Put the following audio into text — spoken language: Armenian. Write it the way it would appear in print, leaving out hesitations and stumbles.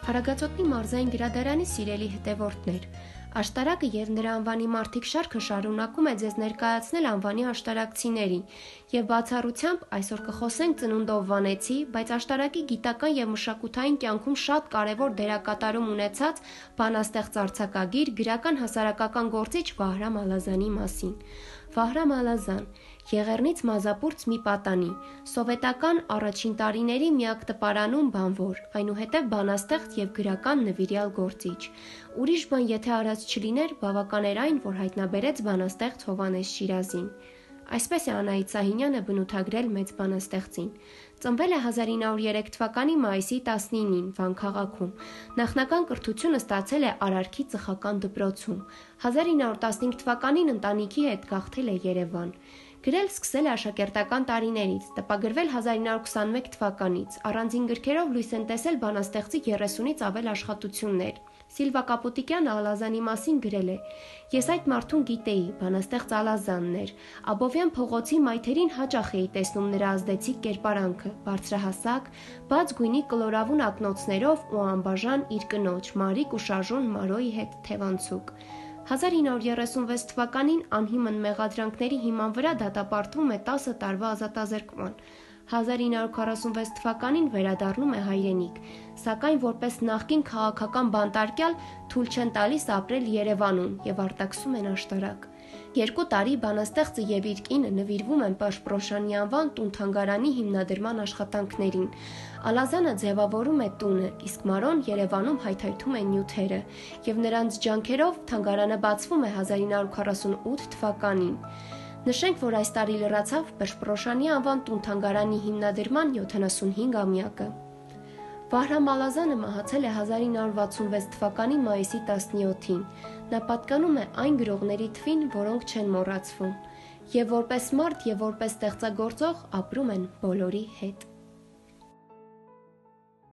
Արագածոտնի մարզային գրադարանի սիրելի հետևորդներ, աշտարակը և նրա անվանի մարդիկ շարքը շարունակում է ձեզ ներկայացնել անվանի աշտարակցիներին և բացառությամբ այսօր կխոսենք ծնունդով վանեցի, բայց աշտարակի գիտական և մշակութային կյանքում շատ կարևոր դերակատարում ունեցած բանաստեղծ արձակագիր, գրական հասարակական գործիչ Վահրամ Ալազանի մասին։ Վահրամ Ալազան, Եղեռնից Մազապուրծ մի պատանի, սովետական առաջին տարիների միակ տպարանում բանվոր, այնուհետև բանաստեղծ և գրական նվիրյալ գործիչ։ Ուրիշ բան եթե արած չլիներ, բավական էր այն, որ հայտնաբերեց բանաստեղծ Հովհաննես Շիրազին։ Այսպես է Անահիտ Սահինյանը բնութագրել մեծ բանաստեղծին։ Ծնվել է 1903 թվականի մայիսի 19-ին Վան քաղաքում։ Նախնական կրթությունը ստացել է Արարքի ծխական դպրոցում։ 1915 թվականին ընտանիքի հետ գաղթել է Երևան։ Գրել սկսել է աշակերտական տարիներից, տպագրվել 1921 թվականից։ Առանձին գրքերով լույս են տեսել բանաստեղծի 30-ից ավել աշխատություններ։ Սիլվա Կապուտիկյանը Ալազանի մասին գրել է. «Ես այդ մարդուն գիտեի, բանաստեղծ Ալազանն էր։ Աբովյան փողոցի մայթերին հաճախ էի տեսնում նրա ազդեցիկ կերպարանքը, բարձրահասակ, բաց գույնի կլորավուն ակնոցներով ու անբաժան իր կնոջ՝ Մարիկ ու Շարժուն Մարոյի հետ թևանցուկ։ 1936 թվականին անհիմն մեղադրանքների հիման վրա դատապարտվում է 10 տարվա ազատազրկման։ 1946 թվականին վերադառնում է հայրենիք, սակայն որպես նախկին քաղաքական բանտարկյալ թույլ չեն տալիս ապրել Երևանում և արտաքսում են աշտարակ։ 2 տարի բանաստեղծը և իր կինը նվիրվում են Պաշպրոշյանի անվան տուն-թանգարանի հիմնադրման աշխատանքներին։ Ալազանը ձևավորում է տունը, իսկ Մարոն Երևանում հայթայթում է նյութերը, և նրանց ջանքերով թանգարանը բացվում է 1948 թվականին։ Նշենք, որ այս տարի լրացավ Պաշպրոշյանի անվան տուն-թանգարանի հիմնադրման 75-ամյակը։ Վահրամ Ալազանը մահացել է 1966 թվականի մայիսի 17-ին։ Նա պատկանում է այն գրողների թվին, որոնք չեն մոռացվում, և որպես մարդ և որպես ստեղծագործող ապրում են բոլորի հետ։